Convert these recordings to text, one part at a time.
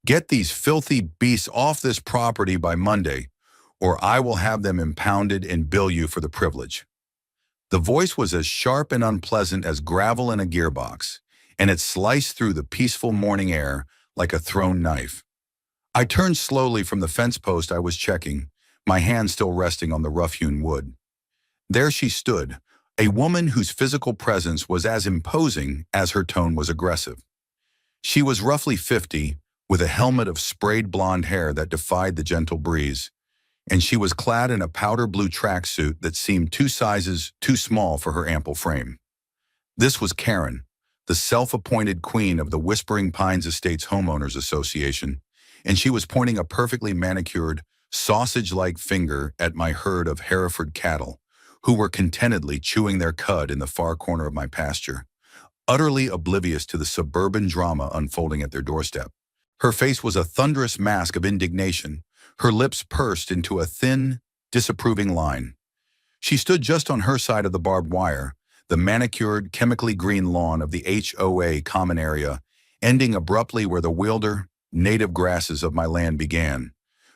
Get these filthy beasts off this property by Monday, or I will have them impounded and bill you for the privilege." The voice was as sharp and unpleasant as gravel in a gearbox, and it sliced through the peaceful morning air like a thrown knife. I turned slowly from the fence post I was checking, my hand still resting on the rough-hewn wood. There she stood, a woman whose physical presence was as imposing as her tone was aggressive. She was roughly 50, with a helmet of sprayed blonde hair that defied the gentle breeze, and she was clad in a powder blue tracksuit that seemed 2 sizes too small for her ample frame. This was Karen, the self-appointed queen of the Whispering Pines Estates Homeowners Association, and she was pointing a perfectly manicured, sausage-like finger at my herd of Hereford cattle, who were contentedly chewing their cud in the far corner of my pasture, utterly oblivious to the suburban drama unfolding at their doorstep. Her face was a thunderous mask of indignation, her lips pursed into a thin, disapproving line. She stood just on her side of the barbed wire, the manicured, chemically green lawn of the HOA common area, ending abruptly where the wilder, native grasses of my land began,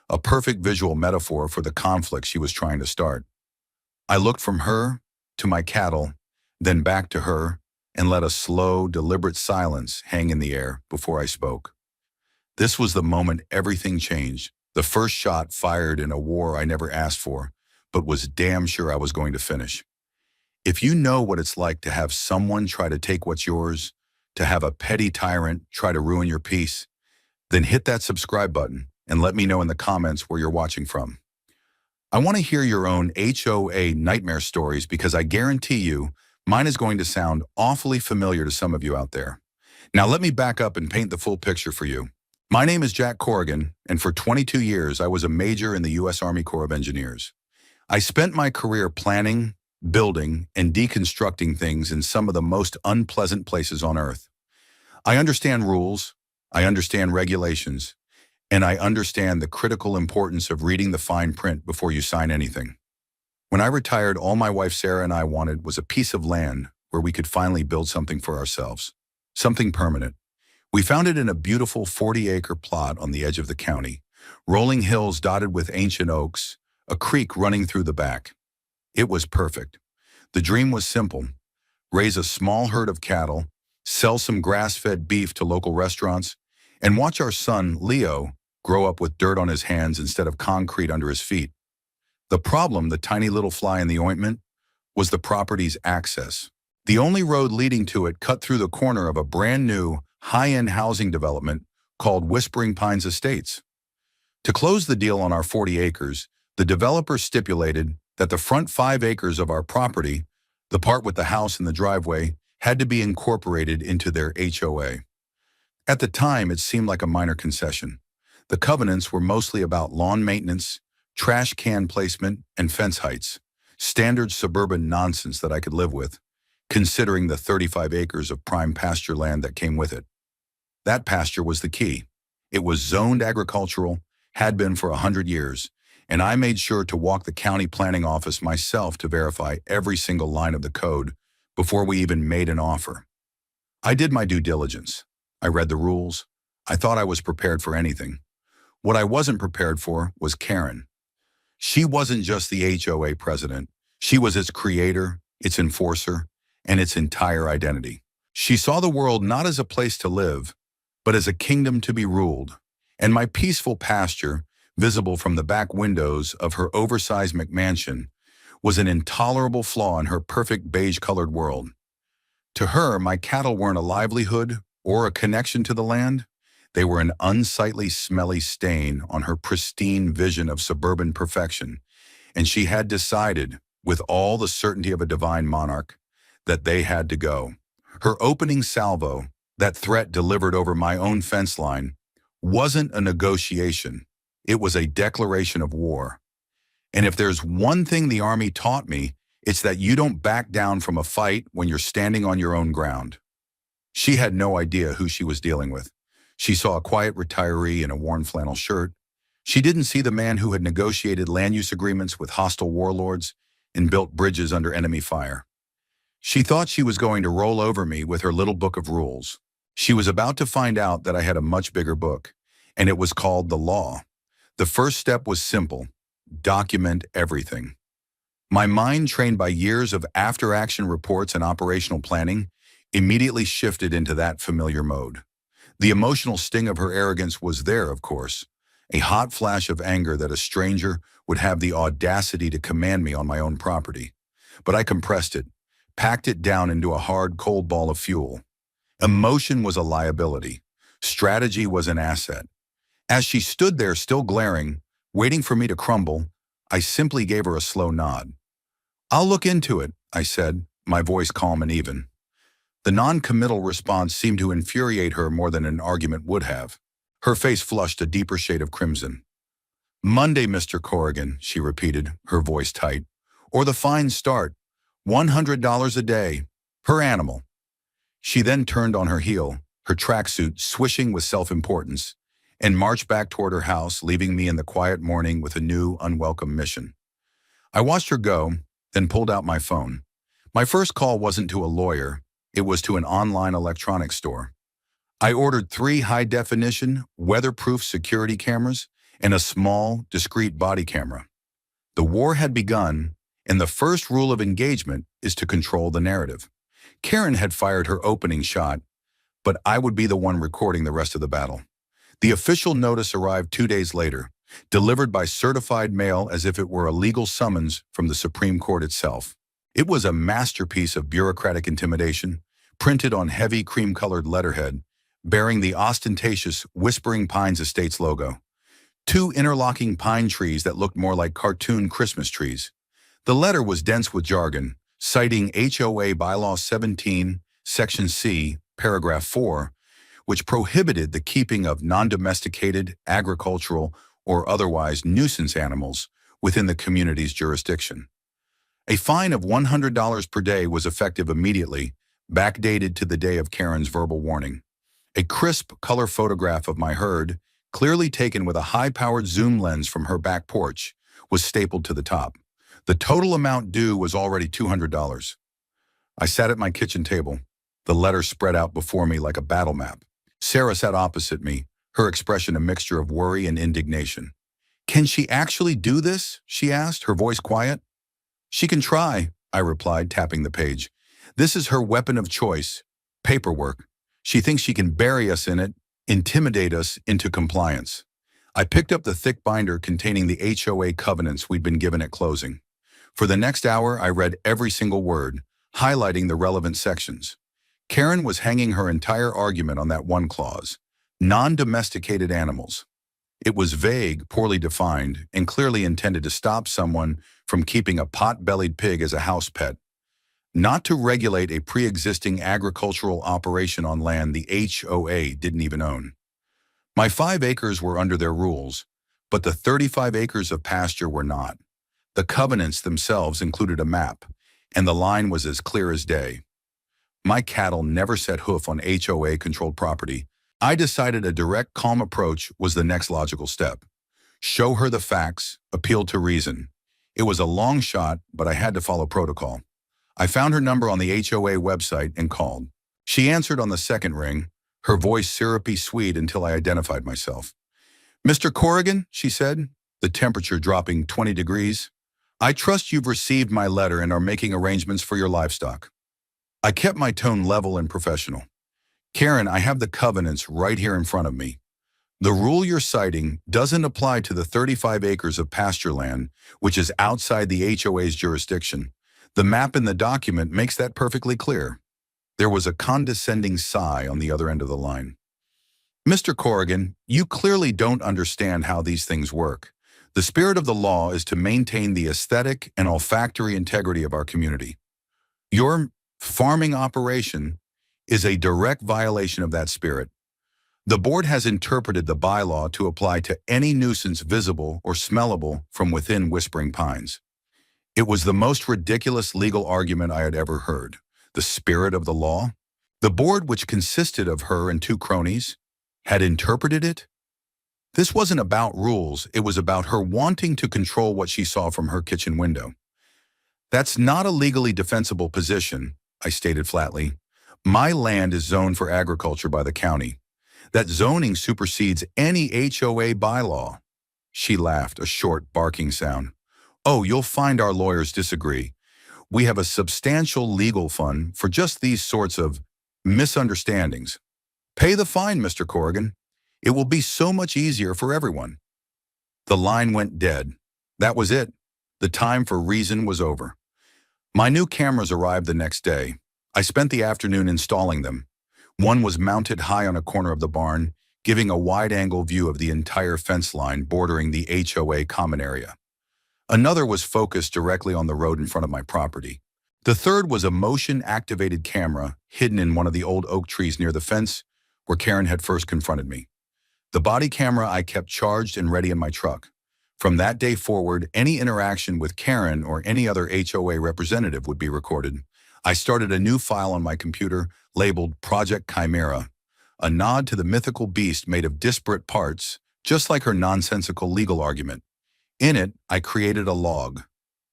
a perfect visual metaphor for the conflict she was trying to start. I looked from her to my cattle, then back to her, and let a slow, deliberate silence hang in the air before I spoke. This was the moment everything changed, the first shot fired in a war I never asked for, but was damn sure I was going to finish. If you know what it's like to have someone try to take what's yours, to have a petty tyrant try to ruin your peace, then hit that subscribe button and let me know in the comments where you're watching from. I want to hear your own HOA nightmare stories because I guarantee you mine is going to sound awfully familiar to some of you out there. Now let me back up and paint the full picture for you. My name is Jack Corrigan, and for 22 years I was a major in the U.S. Army Corps of Engineers. I spent my career planning, building, and deconstructing things in some of the most unpleasant places on Earth. I understand rules, I understand regulations, and I understand the critical importance of reading the fine print before you sign anything. When I retired, all my wife Sarah and I wanted was a piece of land where we could finally build something for ourselves, something permanent. We found it in a beautiful 40-acre plot on the edge of the county, rolling hills dotted with ancient oaks, a creek running through the back. It was perfect. The dream was simple: raise a small herd of cattle, sell some grass-fed beef to local restaurants, and watch our son, Leo, grow up with dirt on his hands instead of concrete under his feet. The problem, the tiny little fly in the ointment, was the property's access. The only road leading to it cut through the corner of a brand new, high-end housing development called Whispering Pines Estates. To close the deal on our 40 acres, the developer stipulated that the front 5 acres of our property, the part with the house and the driveway, had to be incorporated into their HOA. At the time, it seemed like a minor concession. The covenants were mostly about lawn maintenance, trash can placement, and fence heights, standard suburban nonsense that I could live with, considering the 35 acres of prime pasture land that came with it. That pasture was the key. It was zoned agricultural, had been for 100 years, and I made sure to walk the county planning office myself to verify every single line of the code before we even made an offer. I did my due diligence. I read the rules. I thought I was prepared for anything. What I wasn't prepared for was Karen. She wasn't just the HOA president. She was its creator, its enforcer, and its entire identity. She saw the world not as a place to live, but as a kingdom to be ruled. And my peaceful pasture, visible from the back windows of her oversized McMansion, was an intolerable flaw in her perfect beige-colored world. To her, my cattle weren't a livelihood or a connection to the land. They were an unsightly, smelly stain on her pristine vision of suburban perfection, and she had decided, with all the certainty of a divine monarch, that they had to go. Her opening salvo, that threat delivered over my own fence line, wasn't a negotiation. It was a declaration of war. And if there's one thing the Army taught me, it's that you don't back down from a fight when you're standing on your own ground. She had no idea who she was dealing with. She saw a quiet retiree in a worn flannel shirt. She didn't see the man who had negotiated land use agreements with hostile warlords and built bridges under enemy fire. She thought she was going to roll over me with her little book of rules. She was about to find out that I had a much bigger book, and it was called the law. The first step was simple: document everything. My mind, trained by years of after-action reports and operational planning, immediately shifted into that familiar mode. The emotional sting of her arrogance was there, of course, a hot flash of anger that a stranger would have the audacity to command me on my own property. But I compressed it, packed it down into a hard, cold ball of fuel. Emotion was a liability. Strategy was an asset. As she stood there still glaring, waiting for me to crumble, I simply gave her a slow nod. "I'll look into it," I said, my voice calm and even. The non-committal response seemed to infuriate her more than an argument would have. Her face flushed a deeper shade of crimson. "Monday, Mr. Corrigan," she repeated, her voice tight. "Or the fines start. $100 a day. Per animal." She then turned on her heel, her tracksuit swishing with self-importance, and marched back toward her house, leaving me in the quiet morning with a new, unwelcome mission. I watched her go, then pulled out my phone. My first call wasn't to a lawyer, it was to an online electronics store. I ordered 3 high-definition, weatherproof security cameras and a small, discreet body camera. The war had begun, and the first rule of engagement is to control the narrative. Karen had fired her opening shot, but I would be the one recording the rest of the battle. The official notice arrived 2 days later, delivered by certified mail as if it were a legal summons from the Supreme Court itself. It was a masterpiece of bureaucratic intimidation, printed on heavy cream-colored letterhead, bearing the ostentatious Whispering Pines Estates logo. 2 interlocking pine trees that looked more like cartoon Christmas trees. The letter was dense with jargon, citing HOA Bylaw 17, Section C, Paragraph 4, which prohibited the keeping of non-domesticated, agricultural, or otherwise nuisance animals within the community's jurisdiction. A fine of $100 per day was effective immediately, backdated to the day of Karen's verbal warning. A crisp color photograph of my herd, clearly taken with a high-powered zoom lens from her back porch, was stapled to the top. The total amount due was already $200. I sat at my kitchen table, the letter spread out before me like a battle map. Sarah sat opposite me, her expression a mixture of worry and indignation. "Can she actually do this?" she asked, her voice quiet. "She can try," I replied, tapping the page. "This is her weapon of choice, paperwork. She thinks she can bury us in it, intimidate us into compliance." I picked up the thick binder containing the HOA covenants we'd been given at closing. For the next hour, I read every single word, highlighting the relevant sections. Karen was hanging her entire argument on that one clause: non-domesticated animals. It was vague, poorly defined, and clearly intended to stop someone from keeping a pot-bellied pig as a house pet, not to regulate a pre-existing agricultural operation on land the HOA didn't even own. My 5 acres were under their rules, but the 35 acres of pasture were not. The covenants themselves included a map, and the line was as clear as day. My cattle never set hoof on HOA-controlled property. I decided a direct, calm approach was the next logical step. Show her the facts, appeal to reason. It was a long shot, but I had to follow protocol. I found her number on the HOA website and called. She answered on the second ring, her voice syrupy sweet until I identified myself. "Mr. Corrigan," she said, the temperature dropping 20 degrees. "I trust you've received my letter and are making arrangements for your livestock." I kept my tone level and professional. "Karen, I have the covenants right here in front of me. The rule you're citing doesn't apply to the 35 acres of pasture land, which is outside the HOA's jurisdiction. The map in the document makes that perfectly clear." There was a condescending sigh on the other end of the line. "Mr. Corrigan, you clearly don't understand how these things work. The spirit of the law is to maintain the aesthetic and olfactory integrity of our community. Your farming operation is a direct violation of that spirit. The board has interpreted the bylaw to apply to any nuisance visible or smellable from within Whispering Pines. It was the most ridiculous legal argument I had ever heard. The spirit of the law? The board, which consisted of her and 2 cronies, had interpreted it? This wasn't about rules, it was about her wanting to control what she saw from her kitchen window. "That's not a legally defensible position," I stated flatly. "My land is zoned for agriculture by the county. That zoning supersedes any HOA bylaw. She laughed, a short, barking sound. Oh, you'll find our lawyers disagree. We have a substantial legal fund for just these sorts of misunderstandings. Pay the fine, Mr. Corrigan. It will be so much easier for everyone. The line went dead. That was it. The time for reason was over. My new cameras arrived the next day. I spent the afternoon installing them. One was mounted high on a corner of the barn, giving a wide-angle view of the entire fence line bordering the HOA common area. Another was focused directly on the road in front of my property. The third was a motion-activated camera hidden in one of the old oak trees near the fence where Karen had first confronted me. The body camera I kept charged and ready in my truck. From that day forward, any interaction with Karen or any other HOA representative would be recorded. I started a new file on my computer labeled Project Chimera, a nod to the mythical beast made of disparate parts, just like her nonsensical legal argument. In it, I created a log.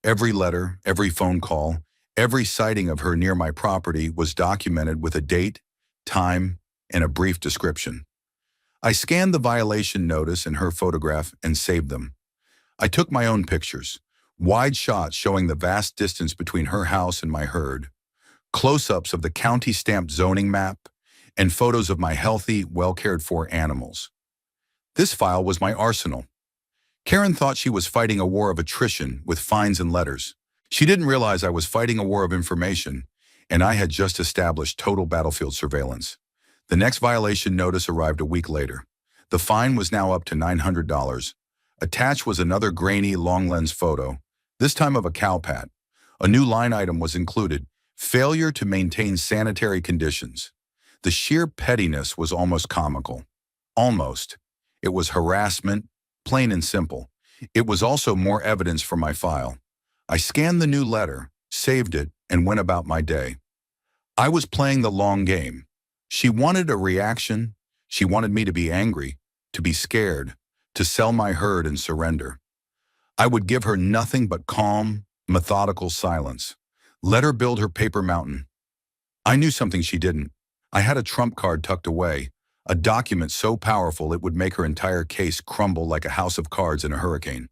Every letter, every phone call, every sighting of her near my property was documented with a date, time, and a brief description. I scanned the violation notice and her photograph and saved them. I took my own pictures, wide shots showing the vast distance between her house and my herd, close-ups of the county-stamped zoning map, and photos of my healthy, well-cared-for animals. This file was my arsenal. Karen thought she was fighting a war of attrition with fines and letters. She didn't realize I was fighting a war of information, and I had just established total battlefield surveillance. The next violation notice arrived a week later. The fine was now up to $900. Attached was another grainy, long-lens photo, this time of a cow pat. A new line item was included: failure to maintain sanitary conditions. The sheer pettiness was almost comical. Almost. It was harassment, plain and simple. It was also more evidence for my file. I scanned the new letter, saved it, and went about my day. I was playing the long game. She wanted a reaction. She wanted me to be angry, to be scared, to sell my herd and surrender. I would give her nothing but calm, methodical silence. Let her build her paper mountain. I knew something she didn't. I had a trump card tucked away, a document so powerful it would make her entire case crumble like a house of cards in a hurricane.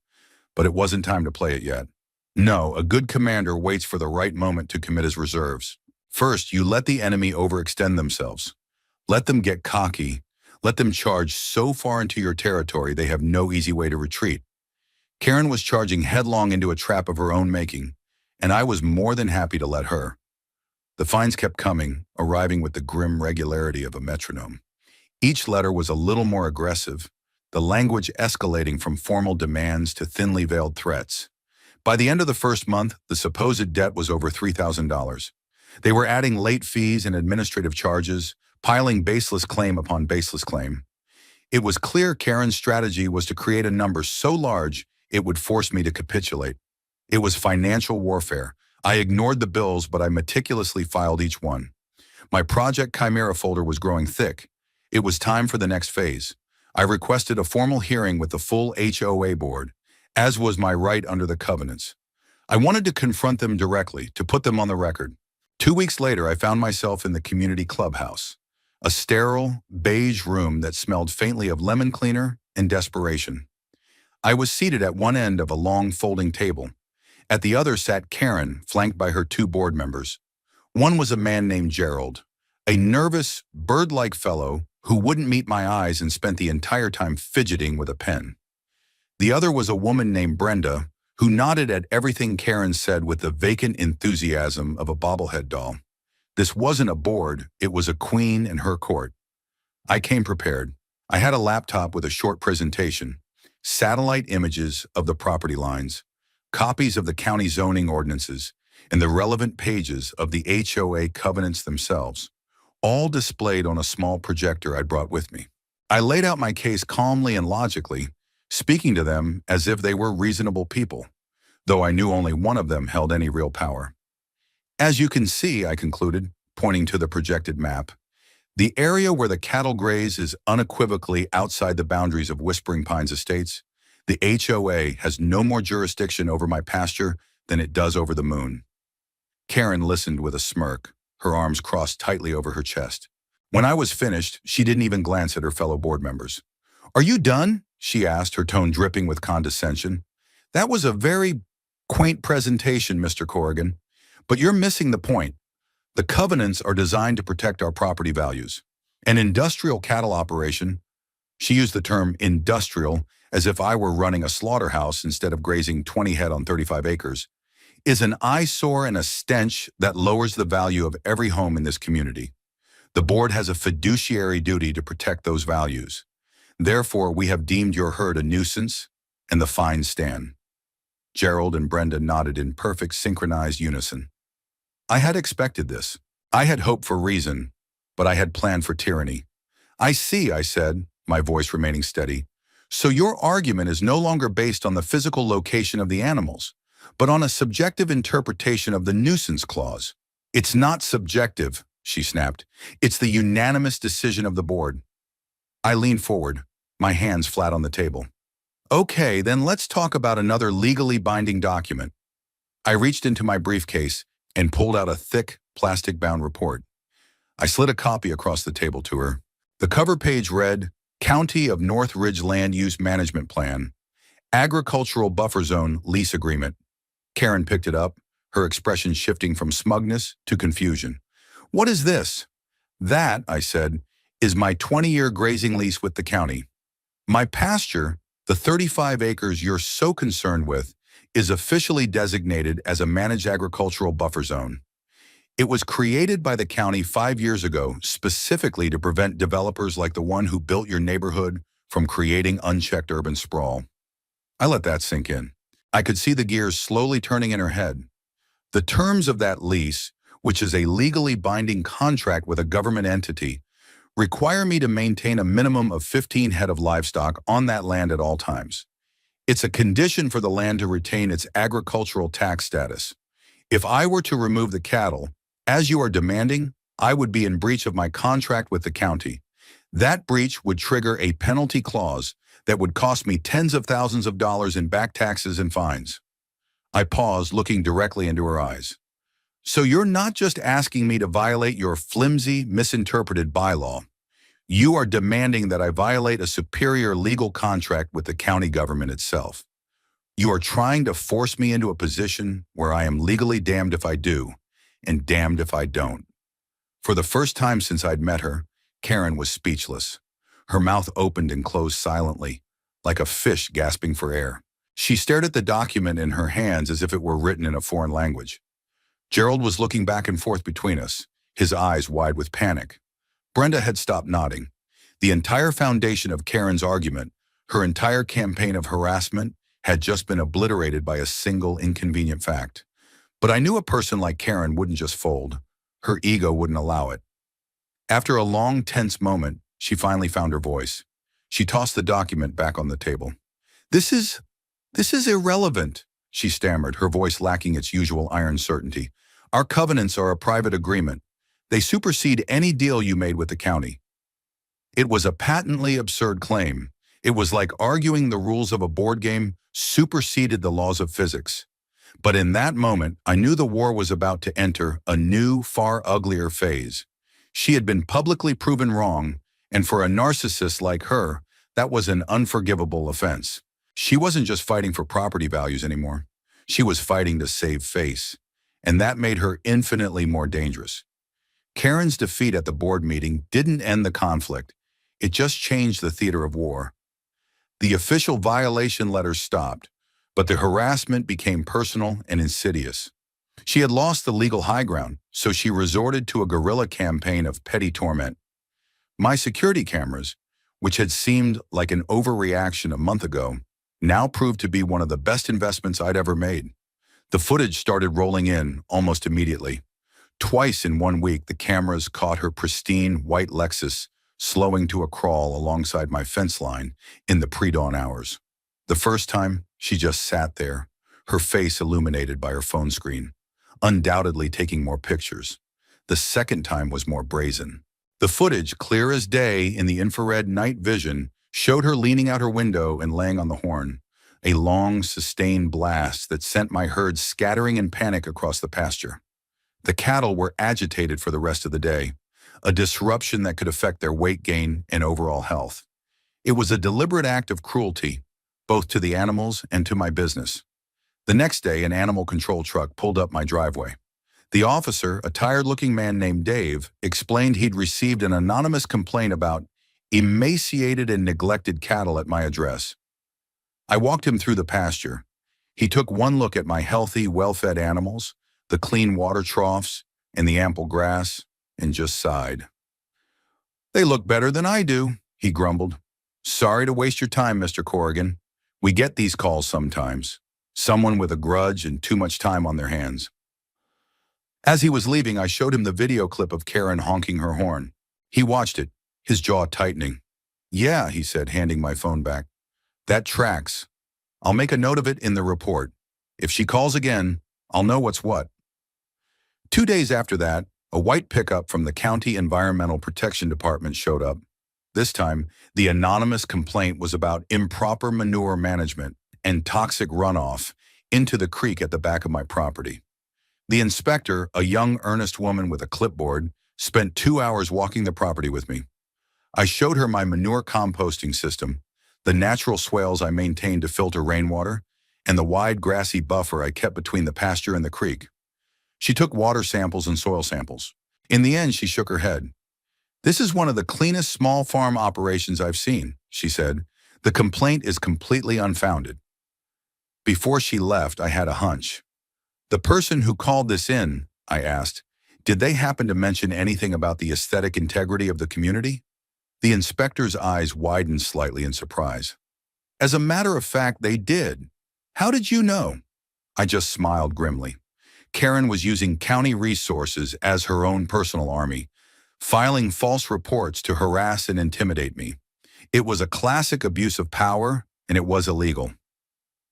But it wasn't time to play it yet. No, a good commander waits for the right moment to commit his reserves. First, you let the enemy overextend themselves. Let them get cocky. Let them charge so far into your territory they have no easy way to retreat. Karen was charging headlong into a trap of her own making, and I was more than happy to let her. The fines kept coming, arriving with the grim regularity of a metronome. Each letter was a little more aggressive, the language escalating from formal demands to thinly veiled threats. By the end of the first month, the supposed debt was over $3,000. They were adding late fees and administrative charges, piling baseless claim upon baseless claim. It was clear Karen's strategy was to create a number so large it would force me to capitulate. It was financial warfare. I ignored the bills, but I meticulously filed each one. My Project Chimera folder was growing thick. It was time for the next phase. I requested a formal hearing with the full HOA board, as was my right under the covenants. I wanted to confront them directly, to put them on the record. 2 weeks later, I found myself in the community clubhouse, a sterile, beige room that smelled faintly of lemon cleaner and desperation. I was seated at one end of a long folding table. At the other sat Karen, flanked by her 2 board members. One was a man named Gerald, a nervous, bird-like fellow who wouldn't meet my eyes and spent the entire time fidgeting with a pen. The other was a woman named Brenda, who nodded at everything Karen said with the vacant enthusiasm of a bobblehead doll. This wasn't a board, it was a queen and her court. I came prepared. I had a laptop with a short presentation, satellite images of the property lines, copies of the county zoning ordinances, and the relevant pages of the HOA covenants themselves, all displayed on a small projector I'd brought with me. I laid out my case calmly and logically, speaking to them as if they were reasonable people, though I knew only one of them held any real power. As you can see, I concluded, pointing to the projected map, the area where the cattle graze is unequivocally outside the boundaries of Whispering Pines Estates. The HOA has no more jurisdiction over my pasture than it does over the moon. Karen listened with a smirk, her arms crossed tightly over her chest. When I was finished, she didn't even glance at her fellow board members. "Are you done?" she asked, her tone dripping with condescension. "That was a very quaint presentation, Mr. Corrigan. But you're missing the point. The covenants are designed to protect our property values. An industrial cattle operation," she used the term industrial as if I were running a slaughterhouse instead of grazing 20 head on 35 acres, "is an eyesore and a stench that lowers the value of every home in this community. The board has a fiduciary duty to protect those values. Therefore, we have deemed your herd a nuisance, and the fines stand." Gerald and Brenda nodded in perfect synchronized unison. I had expected this. I had hoped for reason, but I had planned for tyranny. "I see," I said, my voice remaining steady. "So your argument is no longer based on the physical location of the animals, but on a subjective interpretation of the nuisance clause." "It's not subjective," she snapped. "It's the unanimous decision of the board." I leaned forward, my hands flat on the table. "Okay, then let's talk about another legally binding document." I reached into my briefcase and pulled out a thick, plastic-bound report. I slid a copy across the table to her. The cover page read, "County of North Ridge Land Use Management Plan, Agricultural Buffer Zone Lease Agreement." Karen picked it up, her expression shifting from smugness to confusion. "What is this?" "That," I said, "is my 20-year grazing lease with the county. My pasture, the 35 acres you're so concerned with, is officially designated as a managed agricultural buffer zone. It was created by the county 5 years ago specifically to prevent developers like the one who built your neighborhood from creating unchecked urban sprawl." I let that sink in. I could see the gears slowly turning in her head. "The terms of that lease, which is a legally binding contract with a government entity, require me to maintain a minimum of 15 head of livestock on that land at all times. It's a condition for the land to retain its agricultural tax status. If I were to remove the cattle, as you are demanding, I would be in breach of my contract with the county. That breach would trigger a penalty clause that would cost me tens of thousands of dollars in back taxes and fines." I paused, looking directly into her eyes. "So you're not just asking me to violate your flimsy, misinterpreted bylaw. You are demanding that I violate a superior legal contract with the county government itself. You are trying to force me into a position where I am legally damned if I do, and damned if I don't." For the first time since I'd met her, Karen was speechless. Her mouth opened and closed silently, like a fish gasping for air. She stared at the document in her hands as if it were written in a foreign language. Gerald was looking back and forth between us, his eyes wide with panic. Brenda had stopped nodding. The entire foundation of Karen's argument, her entire campaign of harassment, had just been obliterated by a single inconvenient fact. But I knew a person like Karen wouldn't just fold. Her ego wouldn't allow it. After a long, tense moment, she finally found her voice. She tossed the document back on the table. This is irrelevant," she stammered, her voice lacking its usual iron certainty. "Our covenants are a private agreement. They supersede any deal you made with the county." It was a patently absurd claim. It was like arguing the rules of a board game superseded the laws of physics. But in that moment, I knew the war was about to enter a new, far uglier phase. She had been publicly proven wrong, and for a narcissist like her, that was an unforgivable offense. She wasn't just fighting for property values anymore. She was fighting to save face, and that made her infinitely more dangerous. Karen's defeat at the board meeting didn't end the conflict. It just changed the theater of war. The official violation letters stopped, but the harassment became personal and insidious. She had lost the legal high ground, so she resorted to a guerrilla campaign of petty torment. My security cameras, which had seemed like an overreaction a month ago, now proved to be one of the best investments I'd ever made. The footage started rolling in almost immediately. Twice in 1 week, the cameras caught her pristine white Lexus slowing to a crawl alongside my fence line in the pre-dawn hours. The first time, she just sat there, her face illuminated by her phone screen, undoubtedly taking more pictures. The second time was more brazen. The footage, clear as day in the infrared night vision, showed her leaning out her window and laying on the horn, a long, sustained blast that sent my herd scattering in panic across the pasture. The cattle were agitated for the rest of the day. a disruption that could affect their weight gain and overall health. It was a deliberate act of cruelty, both to the animals and to my business. The next day, an animal control truck pulled up my driveway. The officer, a tired-looking man named Dave, explained he'd received an anonymous complaint about emaciated and neglected cattle at my address. I walked him through the pasture. He took one look at my healthy, well-fed animals, the clean water troughs, and the ample grass, and just sighed. "They look better than I do," he grumbled. "Sorry to waste your time, Mr. Corrigan. We get these calls sometimes. Someone with a grudge and too much time on their hands." As he was leaving, I showed him the video clip of Karen honking her horn. He watched it, his jaw tightening. "Yeah," he said, handing my phone back. "That tracks. I'll make a note of it in the report. If she calls again, I'll know what's what." 2 days after that, a white pickup from the County Environmental Protection Department showed up. This time, the anonymous complaint was about improper manure management and toxic runoff into the creek at the back of my property. The inspector, a young, earnest woman with a clipboard, spent 2 hours walking the property with me. I showed her my manure composting system, the natural swales I maintained to filter rainwater, and the wide grassy buffer I kept between the pasture and the creek. She took water samples and soil samples. In the end, she shook her head. "This is one of the cleanest small farm operations I've seen," she said. "The complaint is completely unfounded." Before she left, I had a hunch. "The person who called this in," I asked, "did they happen to mention anything about the aesthetic integrity of the community?" The inspector's eyes widened slightly in surprise. "As a matter of fact, they did. How did you know?" I just smiled grimly. Karen was using county resources as her own personal army, filing false reports to harass and intimidate me. It was a classic abuse of power, and it was illegal.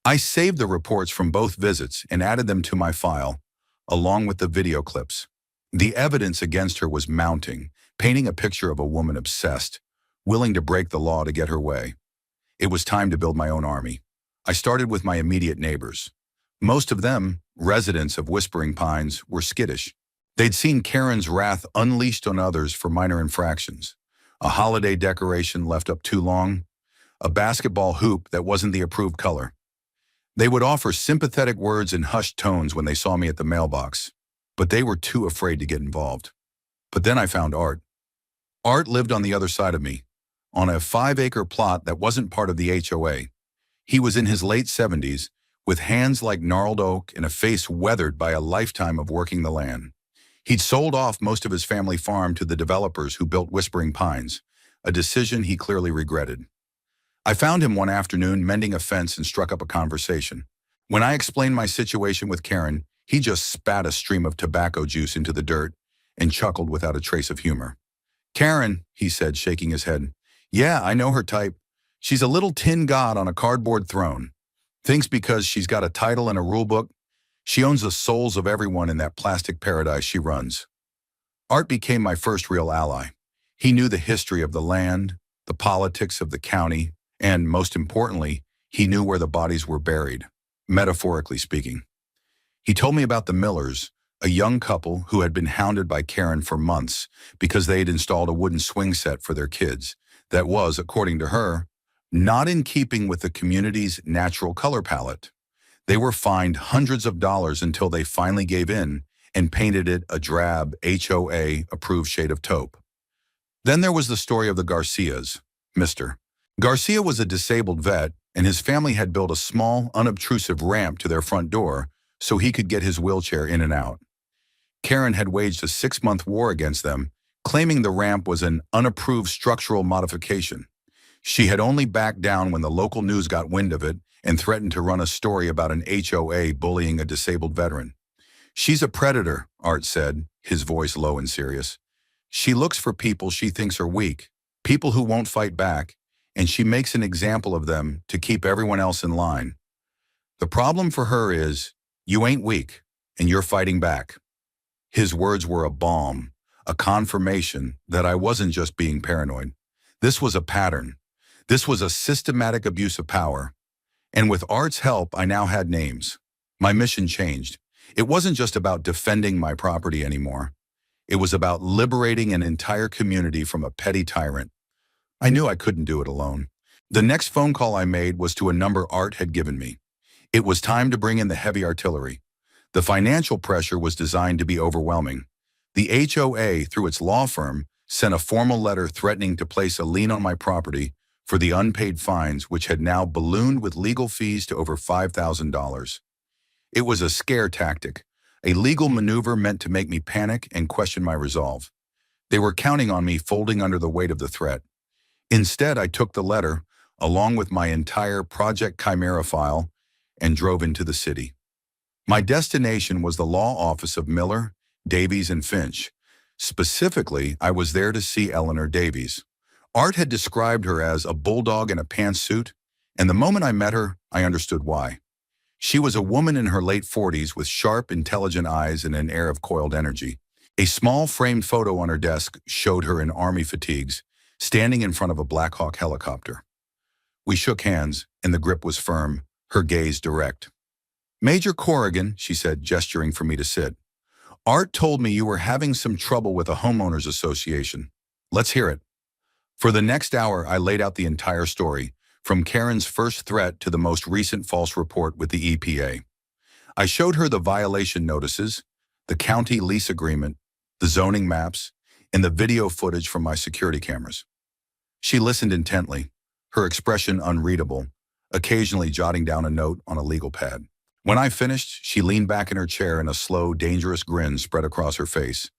I saved the reports from both visits and added them to my file, along with the video clips. The evidence against her was mounting, painting a picture of a woman obsessed, willing to break the law to get her way. It was time to build my own army. I started with my immediate neighbors. Most of them, residents of Whispering Pines, were skittish. They'd seen Karen's wrath unleashed on others for minor infractions. A holiday decoration left up too long, a basketball hoop that wasn't the approved color. They would offer sympathetic words in hushed tones when they saw me at the mailbox, but they were too afraid to get involved. But then I found Art. Art lived on the other side of me, on a 5-acre plot that wasn't part of the HOA. He was in his late 70s, with hands like gnarled oak and a face weathered by a lifetime of working the land. He'd sold off most of his family farm to the developers who built Whispering Pines, a decision he clearly regretted. I found him one afternoon mending a fence and struck up a conversation. When I explained my situation with Karen, he just spat a stream of tobacco juice into the dirt and chuckled without a trace of humor. "Karen," he said, shaking his head. "Yeah, I know her type. She's a little tin god on a cardboard throne. Thinks because she's got a title and a rule book, she owns the souls of everyone in that plastic paradise she runs." Art became my first real ally. He knew the history of the land, the politics of the county, and, most importantly, he knew where the bodies were buried, metaphorically speaking. He told me about the Millers, a young couple who had been hounded by Karen for months because they had installed a wooden swing set for their kids that was, according to her, not in keeping with the community's natural color palette. They were fined hundreds of dollars until they finally gave in and painted it a drab HOA-approved shade of taupe. Then there was the story of the Garcias. Mr. Garcia was a disabled vet, and his family had built a small, unobtrusive ramp to their front door so he could get his wheelchair in and out. Karen had waged a 6-month war against them, claiming the ramp was an unapproved structural modification. She had only backed down when the local news got wind of it and threatened to run a story about an HOA bullying a disabled veteran. "She's a predator," Art said, his voice low and serious. "She looks for people she thinks are weak, people who won't fight back, and she makes an example of them to keep everyone else in line. The problem for her is, you ain't weak, and you're fighting back." His words were a balm, a confirmation that I wasn't just being paranoid. This was a pattern. This was a systematic abuse of power. And with Art's help, I now had names. My mission changed. It wasn't just about defending my property anymore. It was about liberating an entire community from a petty tyrant. I knew I couldn't do it alone. The next phone call I made was to a number Art had given me. It was time to bring in the heavy artillery. The financial pressure was designed to be overwhelming. The HOA, through its law firm, sent a formal letter threatening to place a lien on my property for the unpaid fines, which had now ballooned with legal fees to over $5,000. It was a scare tactic, a legal maneuver meant to make me panic and question my resolve. They were counting on me folding under the weight of the threat. Instead, I took the letter, along with my entire Project Chimera file, and drove into the city. My destination was the law office of Miller, Davies, and Finch. Specifically, I was there to see Eleanor Davies. Art had described her as a bulldog in a pantsuit, and the moment I met her, I understood why. She was a woman in her late 40s with sharp, intelligent eyes and an air of coiled energy. A small framed photo on her desk showed her in army fatigues, standing in front of a Black Hawk helicopter. We shook hands, and the grip was firm, her gaze direct. "Major Corrigan," she said, gesturing for me to sit. "Art told me you were having some trouble with a homeowners association. Let's hear it." For the next hour, I laid out the entire story, from Karen's first threat to the most recent false report with the EPA. I showed her the violation notices, the county lease agreement, the zoning maps, and the video footage from my security cameras. She listened intently, her expression unreadable, occasionally jotting down a note on a legal pad. When I finished, she leaned back in her chair and a slow, dangerous grin spread across her face.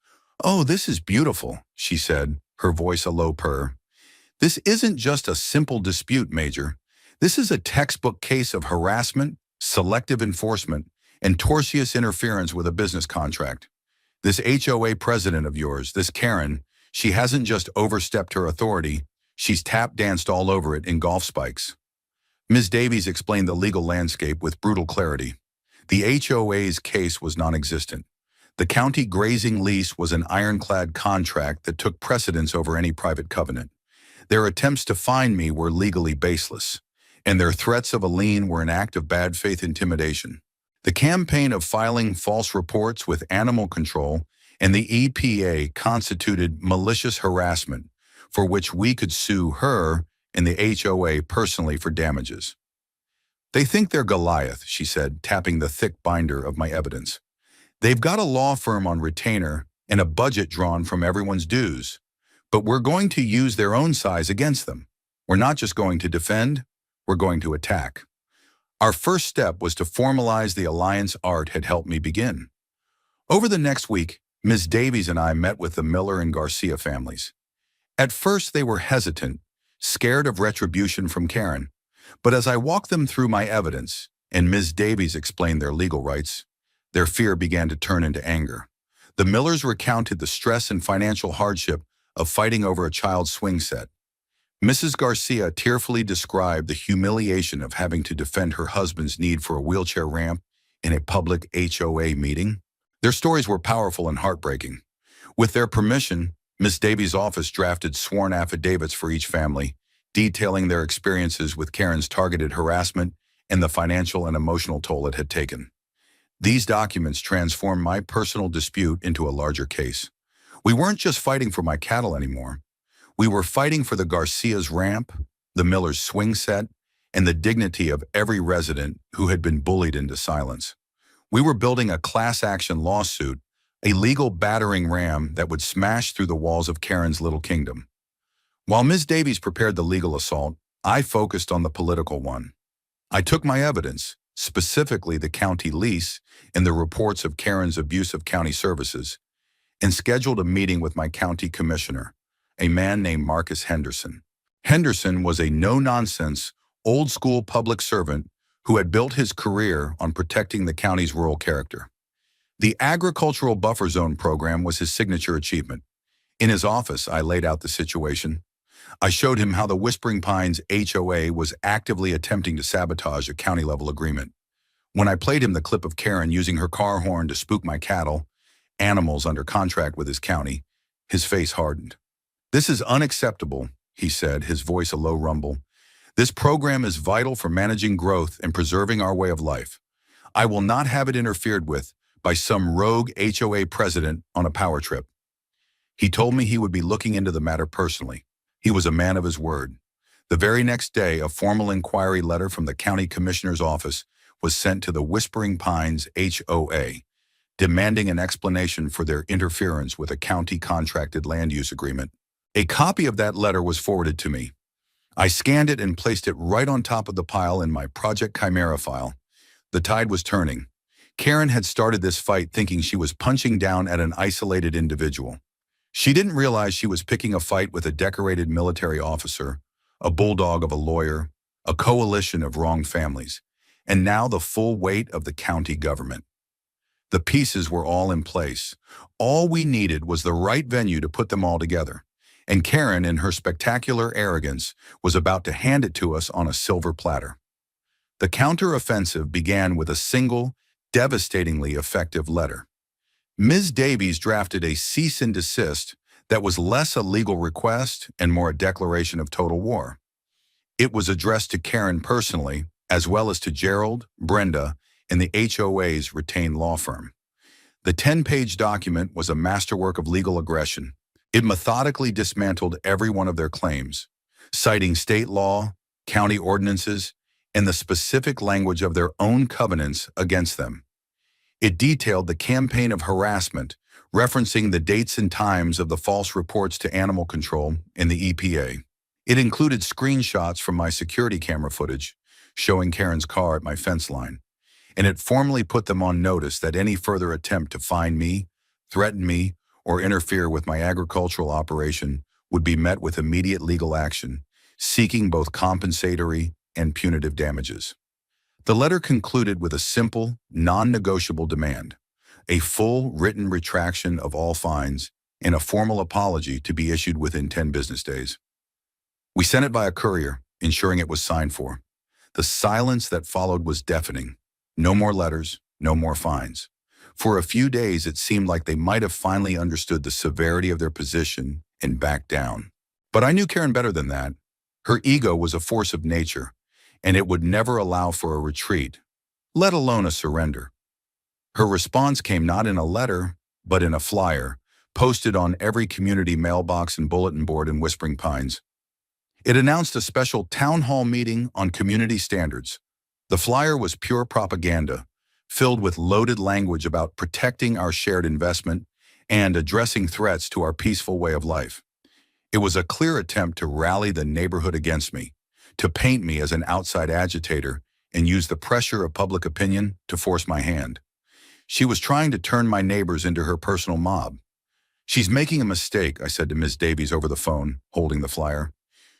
"Oh, this is beautiful," she said, her voice a low purr. "This isn't just a simple dispute, Major. This is a textbook case of harassment, selective enforcement, and tortious interference with a business contract. This HOA president of yours, this Karen, she hasn't just overstepped her authority, she's tap-danced all over it in golf spikes." Ms. Davies explained the legal landscape with brutal clarity. The HOA's case was non-existent. The county grazing lease was an ironclad contract that took precedence over any private covenant. Their attempts to fine me were legally baseless, and their threats of a lien were an act of bad faith intimidation. The campaign of filing false reports with animal control and the EPA constituted malicious harassment, for which we could sue her and the HOA personally for damages. "They think they're Goliath," she said, tapping the thick binder of my evidence. "They've got a law firm on retainer and a budget drawn from everyone's dues. But we're going to use their own size against them. We're not just going to defend, we're going to attack." Our first step was to formalize the alliance Art had helped me begin. Over the next week, Ms. Davies and I met with the Miller and Garcia families. At first, they were hesitant, scared of retribution from Karen. But as I walked them through my evidence, and Ms. Davies explained their legal rights, their fear began to turn into anger. The Millers recounted the stress and financial hardship of fighting over a child's swing set. Mrs. Garcia tearfully described the humiliation of having to defend her husband's need for a wheelchair ramp in a public HOA meeting. Their stories were powerful and heartbreaking. With their permission, Ms. Davies' office drafted sworn affidavits for each family, detailing their experiences with Karen's targeted harassment and the financial and emotional toll it had taken. These documents transformed my personal dispute into a larger case. We weren't just fighting for my cattle anymore. We were fighting for the Garcia's ramp, the Miller's swing set, and the dignity of every resident who had been bullied into silence. We were building a class-action lawsuit, a legal battering ram that would smash through the walls of Karen's little kingdom. While Ms. Davies prepared the legal assault, I focused on the political one. I took my evidence, specifically the county lease and the reports of Karen's abuse of county services, and scheduled a meeting with my county commissioner, a man named Marcus Henderson. Henderson was a no-nonsense, old-school public servant who had built his career on protecting the county's rural character. The Agricultural Buffer Zone program was his signature achievement. In his office, I laid out the situation. I showed him how the Whispering Pines HOA was actively attempting to sabotage a county-level agreement. When I played him the clip of Karen using her car horn to spook my cattle, animals under contract with his county, his face hardened. "This is unacceptable," he said, his voice a low rumble. "This program is vital for managing growth and preserving our way of life. I will not have it interfered with by some rogue HOA president on a power trip." He told me he would be looking into the matter personally. He was a man of his word. The very next day, a formal inquiry letter from the county commissioner's office was sent to the Whispering Pines HOA, demanding an explanation for their interference with a county contracted land use agreement. A copy of that letter was forwarded to me. I scanned it and placed it right on top of the pile in my Project Chimera file. The tide was turning. Karen had started this fight thinking she was punching down at an isolated individual. She didn't realize she was picking a fight with a decorated military officer, a bulldog of a lawyer, a coalition of wronged families, and now the full weight of the county government. The pieces were all in place. All we needed was the right venue to put them all together. And Karen, in her spectacular arrogance, was about to hand it to us on a silver platter. The counteroffensive began with a single, devastatingly effective letter. Ms. Davies drafted a cease and desist that was less a legal request and more a declaration of total war. It was addressed to Karen personally, as well as to Gerald, Brenda, and the HOA's retained law firm. The 10-page document was a masterwork of legal aggression. It methodically dismantled every one of their claims, citing state law, county ordinances, and the specific language of their own covenants against them. It detailed the campaign of harassment, referencing the dates and times of the false reports to animal control and the EPA. It included screenshots from my security camera footage, showing Karen's car at my fence line, and it formally put them on notice that any further attempt to fine me, threaten me, or interfere with my agricultural operation would be met with immediate legal action, seeking both compensatory and punitive damages. The letter concluded with a simple, non-negotiable demand: a full written retraction of all fines and a formal apology to be issued within 10 business days. We sent it by a courier, ensuring it was signed for. The silence that followed was deafening. No more letters, no more fines. For a few days, it seemed like they might have finally understood the severity of their position and backed down. But I knew Karen better than that. Her ego was a force of nature, and it would never allow for a retreat, let alone a surrender. Her response came not in a letter, but in a flyer, posted on every community mailbox and bulletin board in Whispering Pines. It announced a special town hall meeting on community standards. The flyer was pure propaganda, filled with loaded language about protecting our shared investment and addressing threats to our peaceful way of life. It was a clear attempt to rally the neighborhood against me, to paint me as an outside agitator and use the pressure of public opinion to force my hand. She was trying to turn my neighbors into her personal mob. "She's making a mistake," I said to Ms. Davies over the phone, holding the flyer.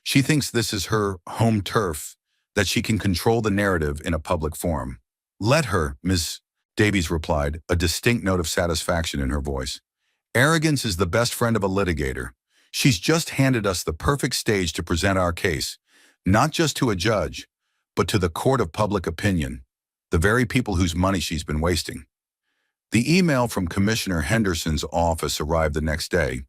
"She thinks this is her home turf, that she can control the narrative in a public forum." "Let her," Ms. Davies replied, a distinct note of satisfaction in her voice. "Arrogance is the best friend of a litigator. She's just handed us the perfect stage to present our case, not just to a judge, but to the court of public opinion, the very people whose money she's been wasting." The email from Commissioner Henderson's office arrived the next day.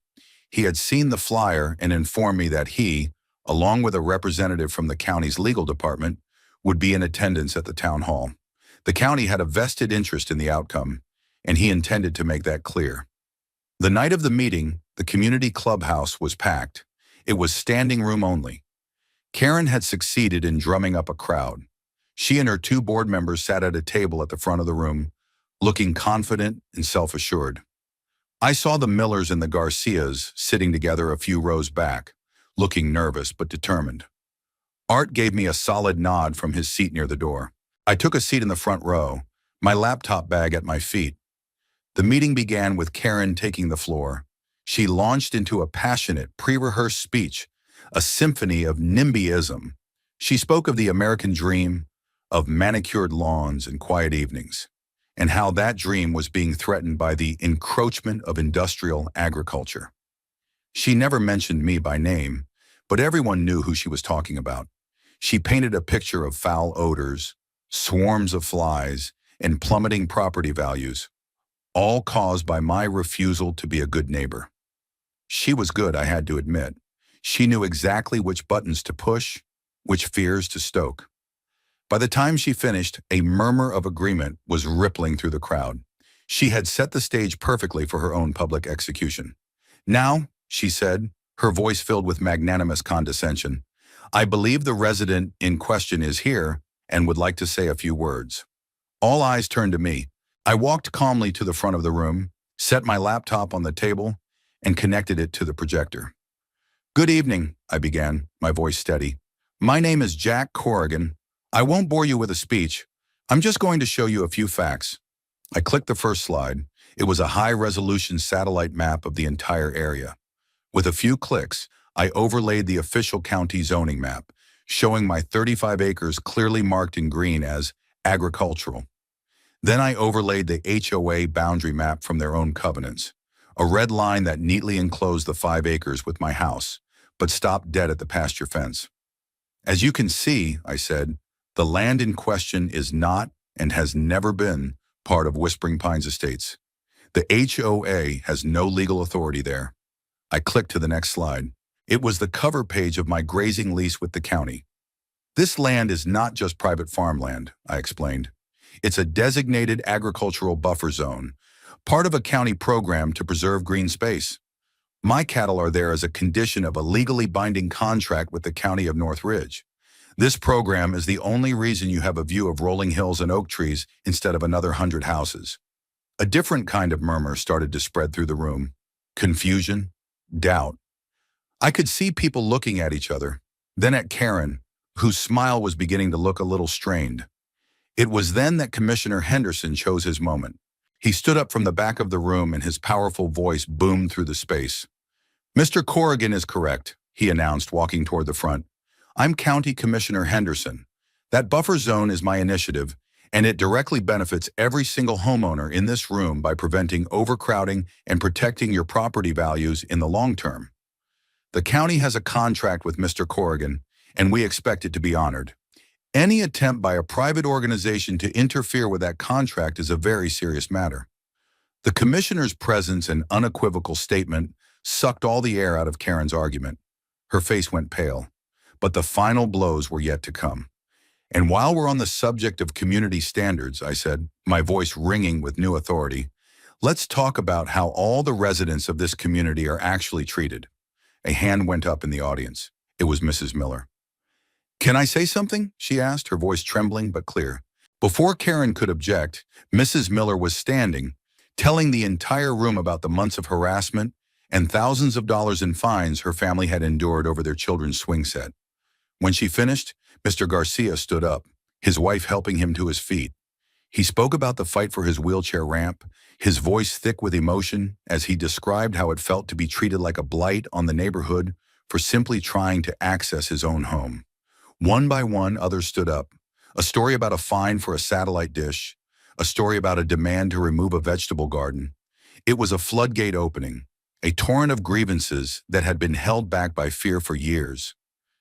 He had seen the flyer and informed me that he, along with a representative from the county's legal department, would be in attendance at the town hall. The county had a vested interest in the outcome, and he intended to make that clear. The night of the meeting, the community clubhouse was packed. It was standing room only. Karen had succeeded in drumming up a crowd. She and her 2 board members sat at a table at the front of the room, looking confident and self-assured. I saw the Millers and the Garcias sitting together a few rows back, looking nervous but determined. Art gave me a solid nod from his seat near the door. I took a seat in the front row, my laptop bag at my feet. The meeting began with Karen taking the floor. She launched into a passionate, pre-rehearsed speech, a symphony of NIMBYism. She spoke of the American dream, of manicured lawns and quiet evenings, and how that dream was being threatened by the encroachment of industrial agriculture. She never mentioned me by name, but everyone knew who she was talking about. She painted a picture of foul odors, swarms of flies, and plummeting property values, all caused by my refusal to be a good neighbor. She was good, I had to admit. She knew exactly which buttons to push, which fears to stoke. By the time she finished, a murmur of agreement was rippling through the crowd. She had set the stage perfectly for her own public execution. Now, she said, her voice filled with magnanimous condescension, I believe the resident in question is here and would like to say a few words. All eyes turned to me. I walked calmly to the front of the room, set my laptop on the table, and connected it to the projector. Good evening, I began, my voice steady. My name is Jack Corrigan. I won't bore you with a speech. I'm just going to show you a few facts. I clicked the first slide. It was a high-resolution satellite map of the entire area. With a few clicks, I overlaid the official county zoning map, showing my 35 acres clearly marked in green as agricultural. Then I overlaid the HOA boundary map from their own covenants, a red line that neatly enclosed the 5 acres with my house, but stopped dead at the pasture fence. As you can see, I said, the land in question is not and has never been part of Whispering Pines Estates. The HOA has no legal authority there. I clicked to the next slide. It was the cover page of my grazing lease with the county. This land is not just private farmland, I explained. It's a designated agricultural buffer zone, part of a county program to preserve green space. My cattle are there as a condition of a legally binding contract with the county of North Ridge. This program is the only reason you have a view of rolling hills and oak trees instead of another 100 houses. A different kind of murmur started to spread through the room. Confusion, doubt. I could see people looking at each other, then at Karen, whose smile was beginning to look a little strained. It was then that Commissioner Henderson chose his moment. He stood up from the back of the room and his powerful voice boomed through the space. Mr. Corrigan is correct, he announced, walking toward the front. I'm County Commissioner Henderson. That buffer zone is my initiative, and it directly benefits every single homeowner in this room by preventing overcrowding and protecting your property values in the long term. The county has a contract with Mr. Corrigan, and we expect it to be honored. Any attempt by a private organization to interfere with that contract is a very serious matter. The commissioner's presence and unequivocal statement sucked all the air out of Karen's argument. Her face went pale, but the final blows were yet to come. And while we're on the subject of community standards, I said, my voice ringing with new authority, let's talk about how all the residents of this community are actually treated. A hand went up in the audience. It was Mrs. Miller. Can I say something? She asked, her voice trembling but clear. Before Karen could object, Mrs. Miller was standing, telling the entire room about the months of harassment and thousands of dollars in fines her family had endured over their children's swing set. When she finished, Mr. Garcia stood up, his wife helping him to his feet. He spoke about the fight for his wheelchair ramp, his voice thick with emotion as he described how it felt to be treated like a blight on the neighborhood for simply trying to access his own home. One by one, others stood up. A story about a fine for a satellite dish, a story about a demand to remove a vegetable garden. It was a floodgate opening, a torrent of grievances that had been held back by fear for years.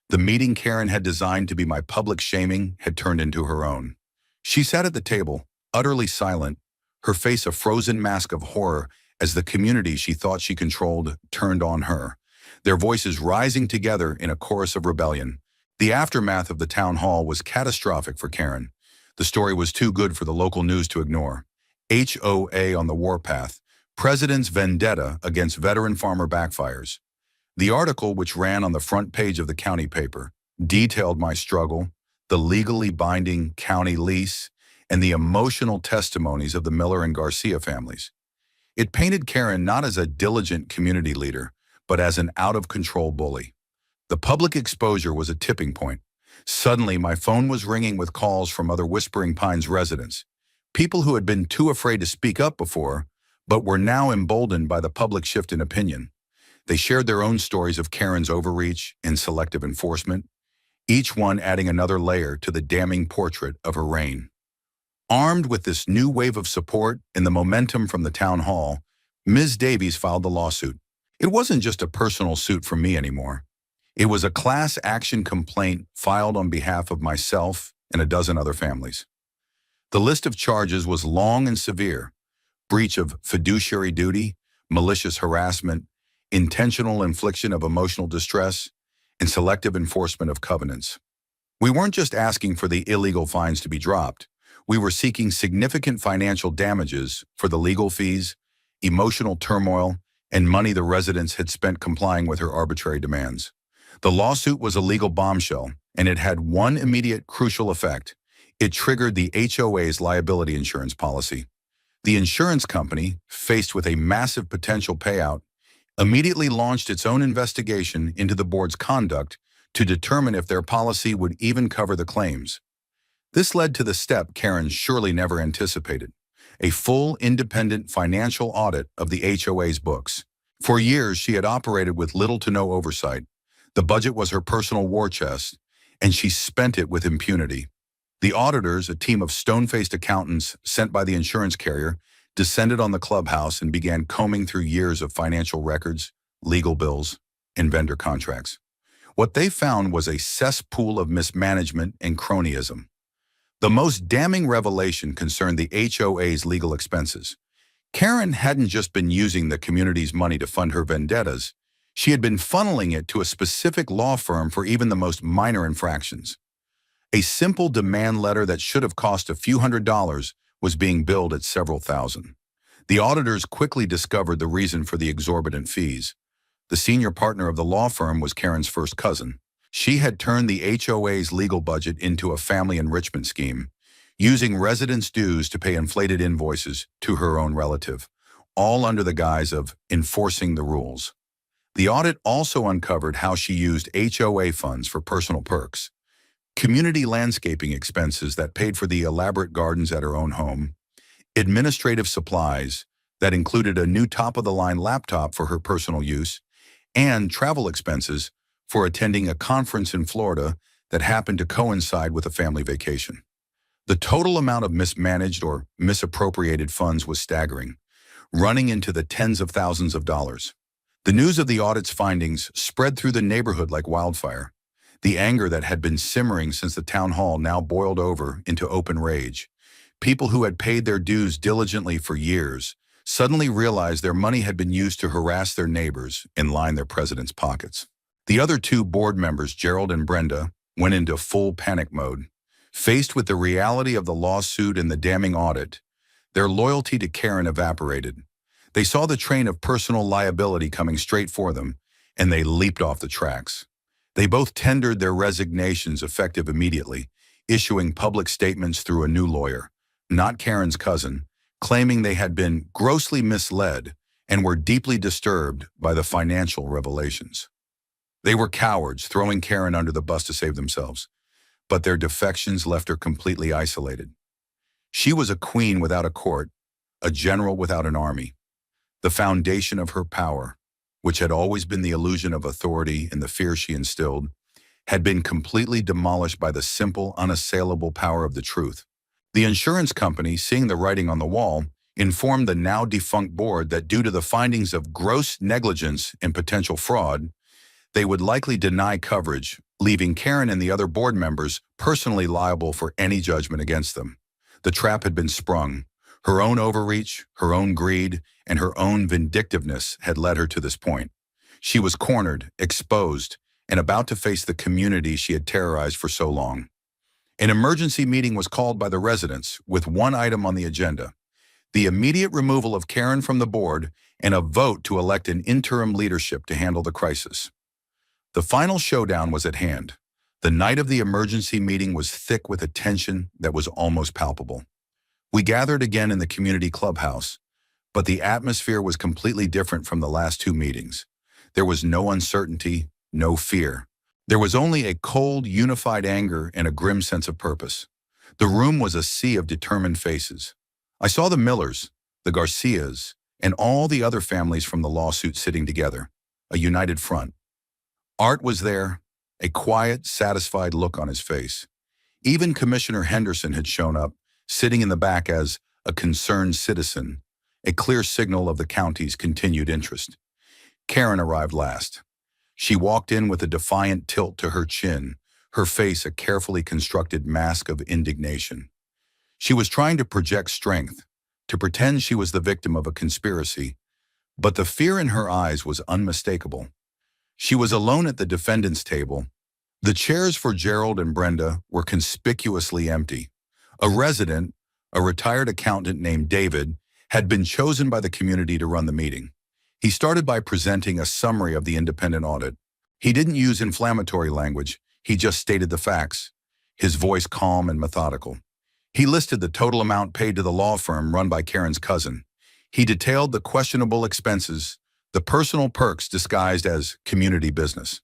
The meeting Karen had designed to be my public shaming had turned into her own. She sat at the table, utterly silent, her face a frozen mask of horror as the community she thought she controlled turned on her, their voices rising together in a chorus of rebellion. The aftermath of the town hall was catastrophic for Karen. The story was too good for the local news to ignore. HOA on the warpath, President's vendetta against veteran farmer backfires. The article, which ran on the front page of the county paper, detailed my struggle, the legally binding county lease, and the emotional testimonies of the Miller and Garcia families. It painted Karen not as a diligent community leader, but as an out-of-control bully. The public exposure was a tipping point. Suddenly, my phone was ringing with calls from other Whispering Pines residents, people who had been too afraid to speak up before, but were now emboldened by the public shift in opinion. They shared their own stories of Karen's overreach and selective enforcement, each one adding another layer to the damning portrait of her reign. Armed with this new wave of support and the momentum from the town hall, Ms. Davies filed the lawsuit. It wasn't just a personal suit for me anymore. It was a class action complaint filed on behalf of myself and a dozen other families. The list of charges was long and severe: breach of fiduciary duty, malicious harassment, intentional infliction of emotional distress, and selective enforcement of covenants. We weren't just asking for the illegal fines to be dropped. We were seeking significant financial damages for the legal fees, emotional turmoil, and money the residents had spent complying with her arbitrary demands. The lawsuit was a legal bombshell, and it had one immediate crucial effect. It triggered the HOA's liability insurance policy. The insurance company, faced with a massive potential payout, immediately launched its own investigation into the board's conduct to determine if their policy would even cover the claims. This led to the step Karen surely never anticipated: a full, independent financial audit of the HOA's books. For years, she had operated with little to no oversight. The budget was her personal war chest, and she spent it with impunity. The auditors, a team of stone-faced accountants sent by the insurance carrier, descended on the clubhouse and began combing through years of financial records, legal bills, and vendor contracts. What they found was a cesspool of mismanagement and cronyism. The most damning revelation concerned the HOA's legal expenses. Karen hadn't just been using the community's money to fund her vendettas. She had been funneling it to a specific law firm for even the most minor infractions. A simple demand letter that should have cost a few $100s was being billed at several thousand. The auditors quickly discovered the reason for the exorbitant fees. The senior partner of the law firm was Karen's first cousin. She had turned the HOA's legal budget into a family enrichment scheme, using residents' dues to pay inflated invoices to her own relative, all under the guise of enforcing the rules. The audit also uncovered how she used HOA funds for personal perks: community landscaping expenses that paid for the elaborate gardens at her own home, administrative supplies that included a new top-of-the-line laptop for her personal use, and travel expenses for attending a conference in Florida that happened to coincide with a family vacation. The total amount of mismanaged or misappropriated funds was staggering, running into the tens of thousands of dollars. The news of the audit's findings spread through the neighborhood like wildfire. The anger that had been simmering since the town hall now boiled over into open rage. People who had paid their dues diligently for years suddenly realized their money had been used to harass their neighbors and line their president's pockets. The other two board members, Gerald and Brenda, went into full panic mode. Faced with the reality of the lawsuit and the damning audit, their loyalty to Karen evaporated. They saw the train of personal liability coming straight for them, and they leaped off the tracks. They both tendered their resignations effective immediately, issuing public statements through a new lawyer, not Karen's cousin, claiming they had been grossly misled and were deeply disturbed by the financial revelations. They were cowards, throwing Karen under the bus to save themselves, but their defections left her completely isolated. She was a queen without a court, a general without an army. The foundation of her power, which had always been the illusion of authority and the fear she instilled, had been completely demolished by the simple, unassailable power of the truth. The insurance company, seeing the writing on the wall, informed the now defunct board that due to the findings of gross negligence and potential fraud, they would likely deny coverage, leaving Karen and the other board members personally liable for any judgment against them. The trap had been sprung. Her own overreach, her own greed, and her own vindictiveness had led her to this point. She was cornered, exposed, and about to face the community she had terrorized for so long. An emergency meeting was called by the residents with one item on the agenda: the immediate removal of Karen from the board and a vote to elect an interim leadership to handle the crisis. The final showdown was at hand. The night of the emergency meeting was thick with a tension that was almost palpable. We gathered again in the community clubhouse, but the atmosphere was completely different from the last two meetings. There was no uncertainty, no fear. There was only a cold, unified anger and a grim sense of purpose. The room was a sea of determined faces. I saw the Millers, the Garcias, and all the other families from the lawsuit sitting together, a united front. Art was there, a quiet, satisfied look on his face. Even Commissioner Henderson had shown up, sitting in the back as a concerned citizen, a clear signal of the county's continued interest. Karen arrived last. She walked in with a defiant tilt to her chin, her face a carefully constructed mask of indignation. She was trying to project strength, to pretend she was the victim of a conspiracy, but the fear in her eyes was unmistakable. She was alone at the defendant's table. The chairs for Gerald and Brenda were conspicuously empty. A resident, a retired accountant named David, had been chosen by the community to run the meeting. He started by presenting a summary of the independent audit. He didn't use inflammatory language, he just stated the facts, his voice calm and methodical. He listed the total amount paid to the law firm run by Karen's cousin. He detailed the questionable expenses, the personal perks disguised as community business.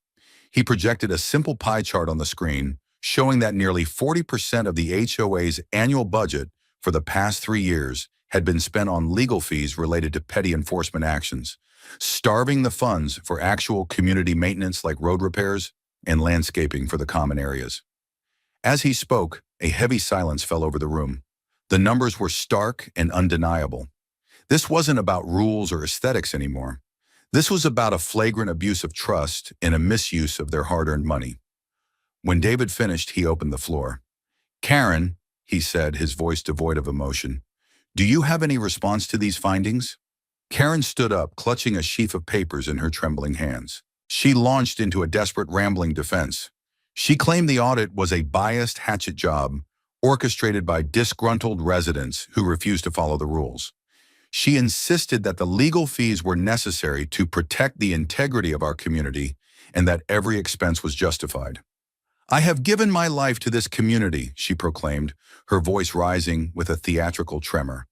He projected a simple pie chart on the screen, showing that nearly 40% of the HOA's annual budget for the past 3 years had been spent on legal fees related to petty enforcement actions, starving the funds for actual community maintenance like road repairs and landscaping for the common areas. As he spoke, a heavy silence fell over the room. The numbers were stark and undeniable. This wasn't about rules or aesthetics anymore. This was about a flagrant abuse of trust and a misuse of their hard-earned money. When David finished, he opened the floor. "Karen," he said, his voice devoid of emotion, "do you have any response to these findings?" Karen stood up, clutching a sheaf of papers in her trembling hands. She launched into a desperate, rambling defense. She claimed the audit was a biased hatchet job, orchestrated by disgruntled residents who refused to follow the rules. She insisted that the legal fees were necessary to protect the integrity of our community and that every expense was justified. "I have given my life to this community," she proclaimed, her voice rising with a theatrical tremor.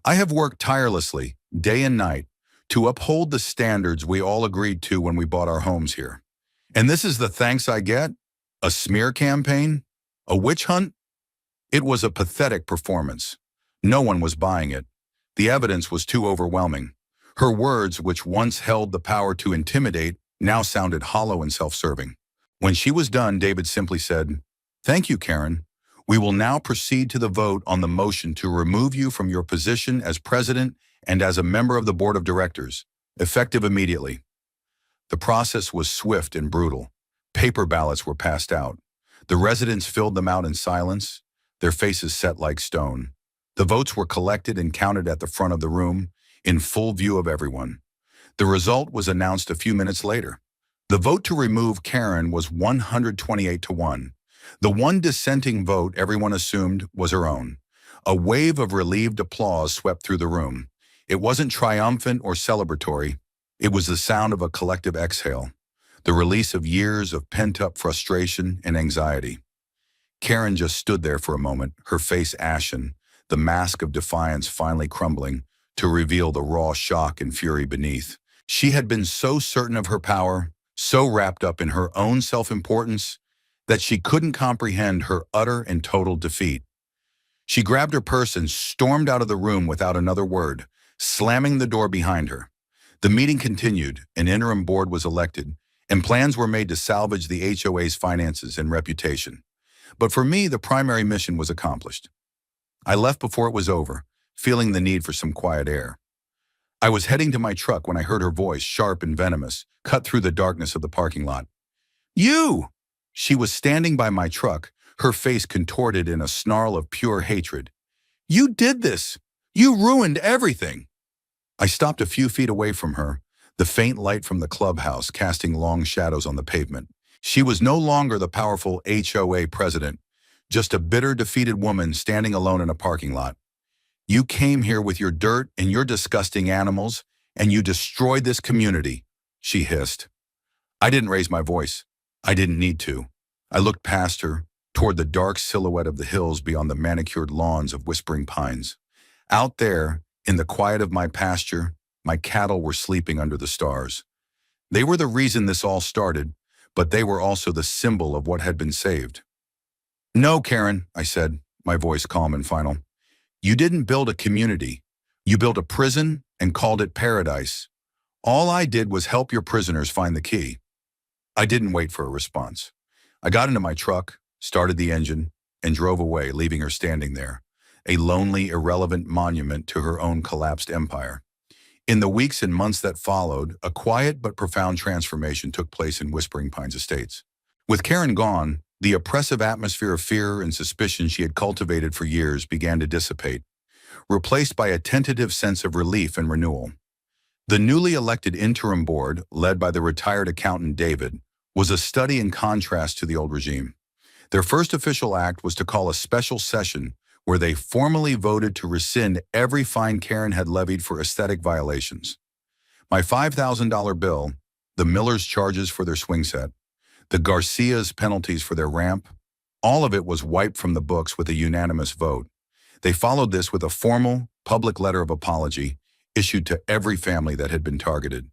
"I have worked tirelessly, day and night, to uphold the standards we all agreed to when we bought our homes here. And this is the thanks I get? A smear campaign? A witch hunt?" It was a pathetic performance. No one was buying it. The evidence was too overwhelming. Her words, which once held the power to intimidate, now sounded hollow and self-serving. When she was done, David simply said, "Thank you, Karen. We will now proceed to the vote on the motion to remove you from your position as president and as a member of the board of directors, effective immediately." The process was swift and brutal. Paper ballots were passed out. The residents filled them out in silence, their faces set like stone. The votes were collected and counted at the front of the room, in full view of everyone. The result was announced a few minutes later. The vote to remove Karen was 128-1. The one dissenting vote everyone assumed was her own. A wave of relieved applause swept through the room. It wasn't triumphant or celebratory. It was the sound of a collective exhale, the release of years of pent-up frustration and anxiety. Karen just stood there for a moment, her face ashen, the mask of defiance finally crumbling to reveal the raw shock and fury beneath. She had been so certain of her power, so wrapped up in her own self-importance, that she couldn't comprehend her utter and total defeat. She grabbed her purse and stormed out of the room without another word, slamming the door behind her. The meeting continued, an interim board was elected, and plans were made to salvage the HOA's finances and reputation. But for me, the primary mission was accomplished. I left before it was over, feeling the need for some quiet air. I was heading to my truck when I heard her voice, sharp and venomous, cut through the darkness of the parking lot. "You!" She was standing by my truck, her face contorted in a snarl of pure hatred. "You did this! You ruined everything!" I stopped a few feet away from her, the faint light from the clubhouse casting long shadows on the pavement. She was no longer the powerful HOA president, just a bitter, defeated woman standing alone in a parking lot. "You came here with your dirt and your disgusting animals, and you destroyed this community," she hissed. I didn't raise my voice. I didn't need to. I looked past her, toward the dark silhouette of the hills beyond the manicured lawns of whispering pines. Out there, in the quiet of my pasture, my cattle were sleeping under the stars. They were the reason this all started, but they were also the symbol of what had been saved. "No, Karen," I said, my voice calm and final. "You didn't build a community. You built a prison and called it paradise. All I did was help your prisoners find the key." I didn't wait for a response. I got into my truck, started the engine, and drove away, leaving her standing there, a lonely, irrelevant monument to her own collapsed empire. In the weeks and months that followed, a quiet but profound transformation took place in Whispering Pines Estates. With Karen gone, the oppressive atmosphere of fear and suspicion she had cultivated for years began to dissipate, replaced by a tentative sense of relief and renewal. The newly elected interim board, led by the retired accountant David, was a study in contrast to the old regime. Their first official act was to call a special session where they formally voted to rescind every fine Karen had levied for aesthetic violations. My $5,000 bill, the Millers' charges for their swing set, the Garcias' penalties for their ramp, all of it was wiped from the books with a unanimous vote. They followed this with a formal, public letter of apology issued to every family that had been targeted.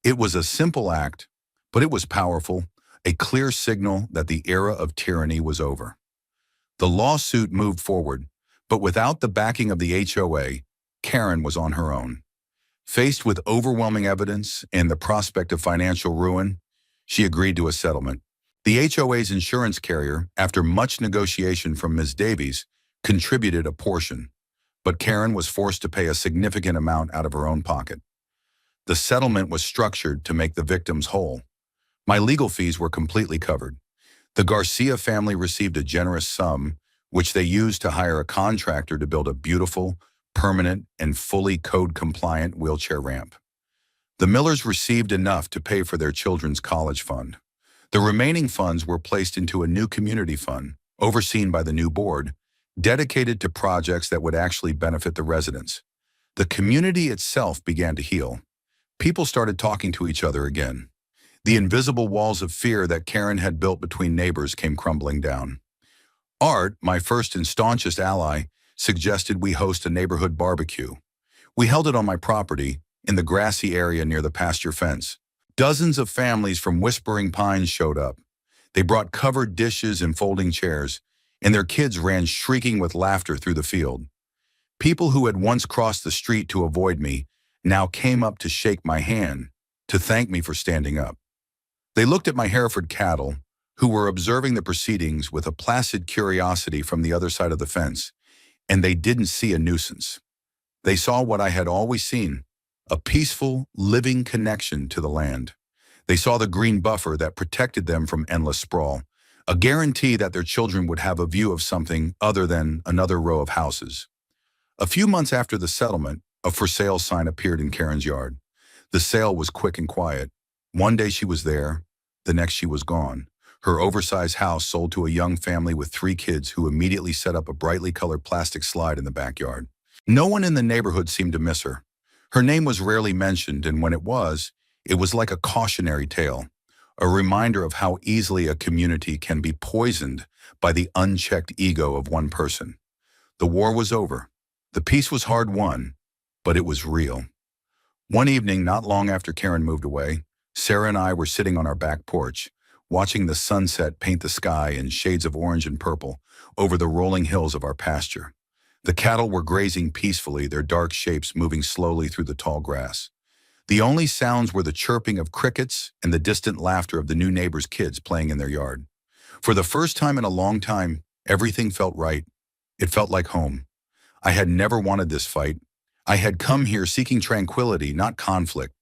It was a simple act, but it was powerful, a clear signal that the era of tyranny was over. The lawsuit moved forward, but without the backing of the HOA, Karen was on her own. Faced with overwhelming evidence and the prospect of financial ruin, she agreed to a settlement. The HOA's insurance carrier, after much negotiation from Ms. Davies, contributed a portion, but Karen was forced to pay a significant amount out of her own pocket. The settlement was structured to make the victims whole. My legal fees were completely covered. The Garcia family received a generous sum, which they used to hire a contractor to build a beautiful, permanent, and fully code-compliant wheelchair ramp. The Millers received enough to pay for their children's college fund. The remaining funds were placed into a new community fund, overseen by the new board, dedicated to projects that would actually benefit the residents. The community itself began to heal. People started talking to each other again. The invisible walls of fear that Karen had built between neighbors came crumbling down. Art, my first and staunchest ally, suggested we host a neighborhood barbecue. We held it on my property, in the grassy area near the pasture fence. Dozens of families from Whispering Pines showed up. They brought covered dishes and folding chairs, and their kids ran shrieking with laughter through the field. People who had once crossed the street to avoid me now came up to shake my hand, to thank me for standing up. They looked at my Hereford cattle, who were observing the proceedings with a placid curiosity from the other side of the fence, and they didn't see a nuisance. They saw what I had always seen, a peaceful, living connection to the land. They saw the green buffer that protected them from endless sprawl, a guarantee that their children would have a view of something other than another row of houses. A few months after the settlement, a for sale sign appeared in Karen's yard. The sale was quick and quiet. One day she was there, the next she was gone. Her oversized house sold to a young family with 3 kids who immediately set up a brightly colored plastic slide in the backyard. No one in the neighborhood seemed to miss her. Her name was rarely mentioned, and when it was like a cautionary tale, a reminder of how easily a community can be poisoned by the unchecked ego of one person. The war was over. The peace was hard won, but it was real. One evening, not long after Karen moved away, Sarah and I were sitting on our back porch, watching the sunset paint the sky in shades of orange and purple over the rolling hills of our pasture. The cattle were grazing peacefully, their dark shapes moving slowly through the tall grass. The only sounds were the chirping of crickets and the distant laughter of the new neighbors' kids playing in their yard. For the first time in a long time, everything felt right. It felt like home. I had never wanted this fight. I had come here seeking tranquility, not conflict.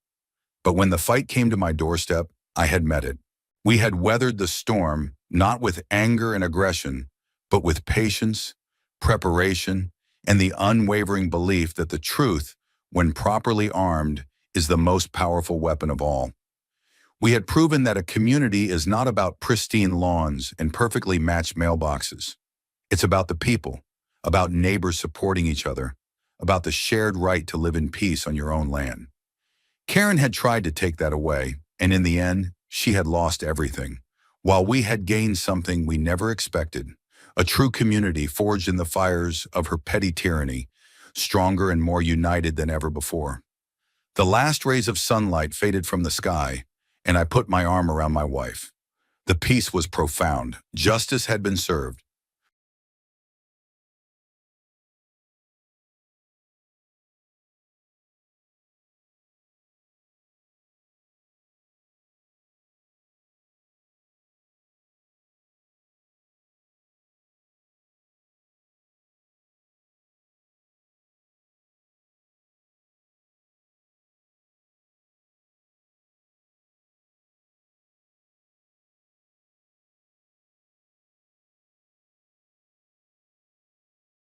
But when the fight came to my doorstep, I had met it. We had weathered the storm, not with anger and aggression, but with patience, preparation, and the unwavering belief that the truth, when properly armed, is the most powerful weapon of all. We had proven that a community is not about pristine lawns and perfectly matched mailboxes. It's about the people, about neighbors supporting each other, about the shared right to live in peace on your own land. Karen had tried to take that away, and in the end, she had lost everything, while we had gained something we never expected, a true community forged in the fires of her petty tyranny, stronger and more united than ever before. The last rays of sunlight faded from the sky, and I put my arm around my wife. The peace was profound. Justice had been served.